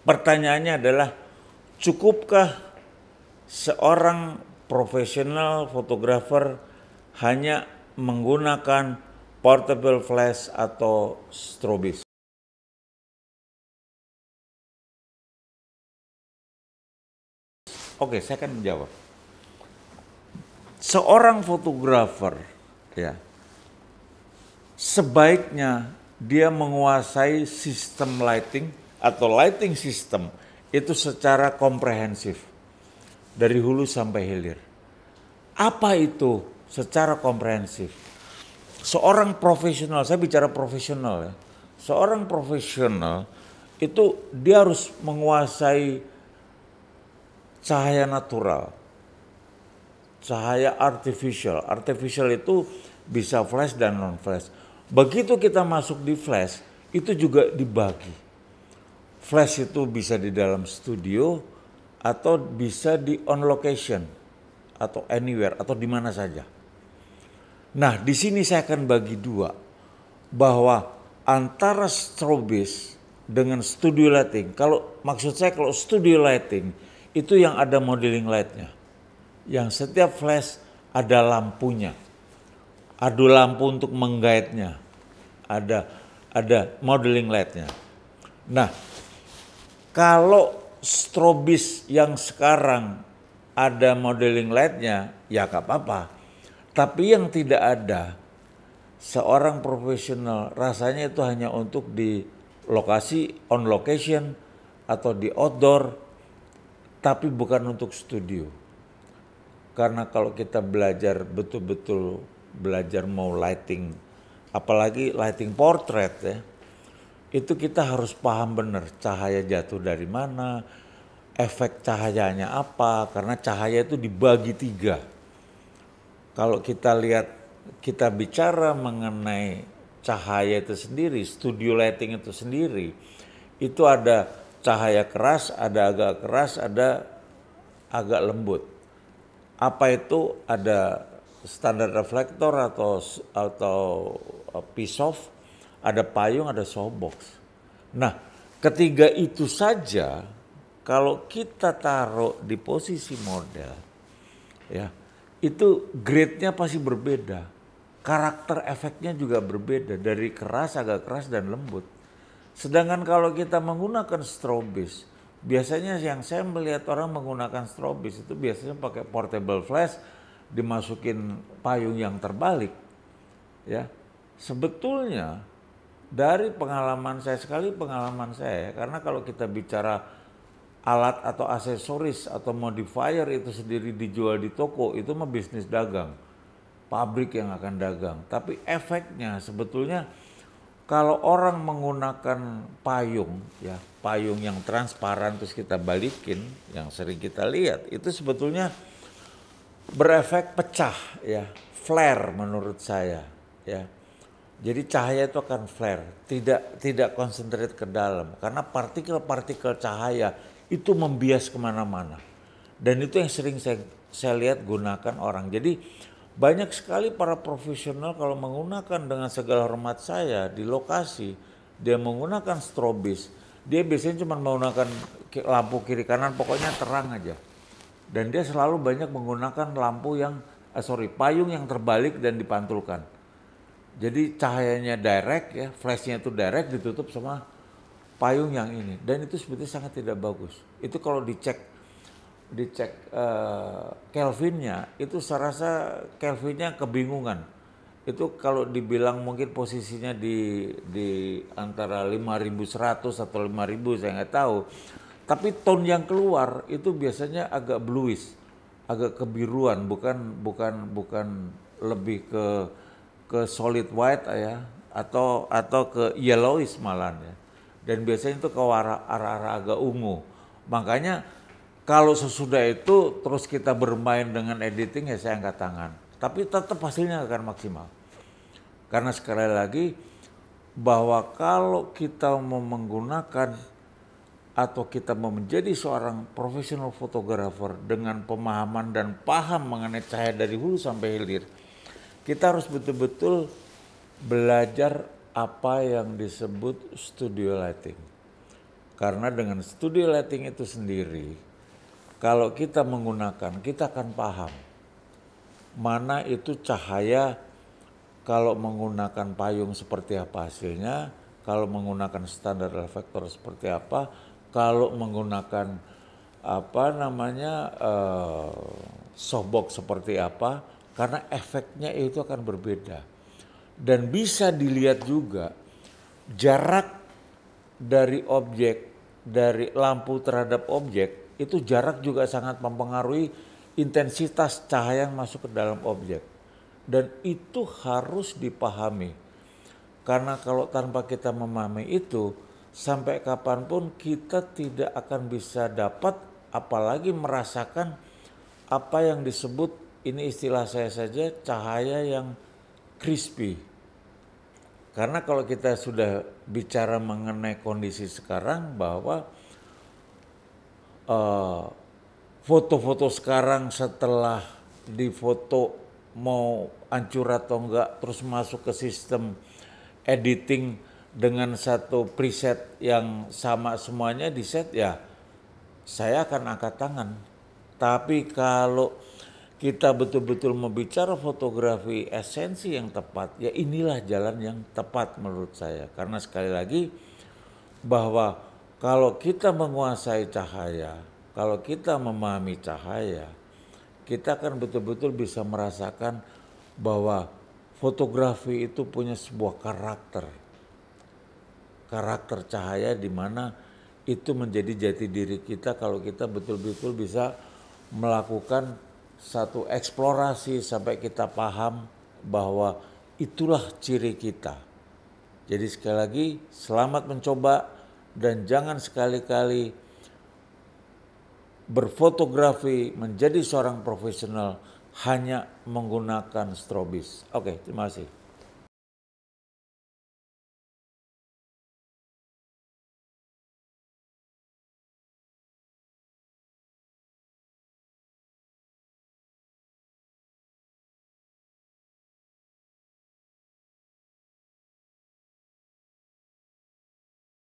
Pertanyaannya adalah, cukupkah seorang profesional fotografer hanya menggunakan portable flash atau strobis? Oke, saya akan menjawab. Seorang fotografer, ya, sebaiknya dia menguasai sistem lighting atau lighting system itu secara komprehensif dari hulu sampai hilir. Apa itu secara komprehensif? Seorang profesional, saya bicara profesional ya. Seorang profesional itu dia harus menguasai cahaya natural, cahaya artificial. Artificial itu bisa flash dan non flash. Begitu kita masuk di flash, itu juga dibagi. Flash itu bisa di dalam studio atau bisa di on location atau anywhere atau di mana saja. Nah, di sini saya akan bagi dua, bahwa antara strobis dengan studio lighting. Kalau maksud saya, kalau studio lighting itu yang ada modeling lightnya, yang setiap flash ada lampunya, ada lampu untuk mengguide-nya, ada modeling lightnya. Nah, kalau strobis yang sekarang ada modeling lightnya, ya gak apa-apa. Tapi yang tidak ada, seorang profesional rasanya itu hanya untuk di lokasi, on location, atau di outdoor, tapi bukan untuk studio. Karena kalau kita belajar betul-betul belajar mau lighting, apalagi lighting portrait ya, itu kita harus paham benar cahaya jatuh dari mana, efek cahayanya apa, karena cahaya itu dibagi tiga. Kalau kita lihat, kita bicara mengenai cahaya itu sendiri, studio lighting itu sendiri, itu ada cahaya keras, ada agak keras, ada agak lembut. Apa itu? Ada standar reflektor atau piece off, ada payung, ada softbox. Nah, ketiga itu saja kalau kita taruh di posisi model, ya, itu grade-nya pasti berbeda. Karakter efeknya juga berbeda, dari keras, agak keras, dan lembut. Sedangkan kalau kita menggunakan strobis, biasanya yang saya melihat orang menggunakan strobis itu biasanya pakai portable flash, dimasukin payung yang terbalik. Ya, sebetulnya dari pengalaman saya, karena kalau kita bicara alat atau aksesoris atau modifier itu sendiri dijual di toko, itu mah bisnis dagang, pabrik yang akan dagang. Tapi efeknya sebetulnya kalau orang menggunakan payung, ya, payung yang transparan terus kita balikin, yang sering kita lihat, itu sebetulnya berefek pecah, ya, flare menurut saya, ya. Jadi cahaya itu akan flare, tidak konsentrate ke dalam, karena partikel-partikel cahaya itu membias kemana-mana. Dan itu yang sering saya lihat gunakan orang. Jadi banyak sekali para profesional kalau menggunakan, dengan segala hormat saya, di lokasi dia menggunakan strobis, dia biasanya cuma menggunakan lampu kiri kanan, pokoknya terang aja. Dan dia selalu banyak menggunakan payung yang terbalik dan dipantulkan. Jadi cahayanya direct, ya, flashnya itu direct, ditutup sama payung yang ini, dan itu sebetulnya sangat tidak bagus. Itu kalau dicek Kelvinnya, itu saya rasa Kelvinnya kebingungan. Itu kalau dibilang mungkin posisinya di antara 5100 atau 5000, saya nggak tahu. Tapi tone yang keluar itu biasanya agak bluish, agak kebiruan, bukan lebih ke solid white ya, atau ke yellowish malah ya. Dan biasanya itu ke arah-arah agak ungu. Makanya kalau sesudah itu terus kita bermain dengan editing, ya saya angkat tangan. Tapi tetap hasilnya akan maksimal. Karena sekali lagi, bahwa kalau kita mau menggunakan atau kita mau menjadi seorang profesional fotografer dengan pemahaman dan paham mengenai cahaya dari hulu sampai hilir, kita harus betul-betul belajar apa yang disebut studio lighting. Karena dengan studio lighting itu sendiri, kalau kita menggunakan, kita akan paham mana itu cahaya kalau menggunakan payung seperti apa hasilnya, kalau menggunakan standar reflektor seperti apa, kalau menggunakan softbox seperti apa, karena efeknya itu akan berbeda. Dan bisa dilihat juga jarak dari objek, dari lampu terhadap objek, itu jarak juga sangat mempengaruhi intensitas cahaya yang masuk ke dalam objek. Dan itu harus dipahami. Karena kalau tanpa kita memahami itu, sampai kapanpun kita tidak akan bisa dapat, apalagi merasakan apa yang disebut, ini istilah saya saja, cahaya yang crispy. Karena kalau kita sudah bicara mengenai kondisi sekarang bahwa foto-foto sekarang setelah difoto mau hancur atau enggak, terus masuk ke sistem editing dengan satu preset yang sama semuanya di set, ya saya akan angkat tangan. Tapi kalau kita betul-betul membicara fotografi esensi yang tepat, ya inilah jalan yang tepat menurut saya. Karena sekali lagi bahwa kalau kita menguasai cahaya, kalau kita memahami cahaya, kita akan betul-betul bisa merasakan bahwa fotografi itu punya sebuah karakter. Karakter cahaya di mana itu menjadi jati diri kita kalau kita betul-betul bisa melakukan satu eksplorasi sampai kita paham bahwa itulah ciri kita. Jadi sekali lagi selamat mencoba dan jangan sekali-kali berfotografi menjadi seorang profesional hanya menggunakan strobis. Oke, terima kasih.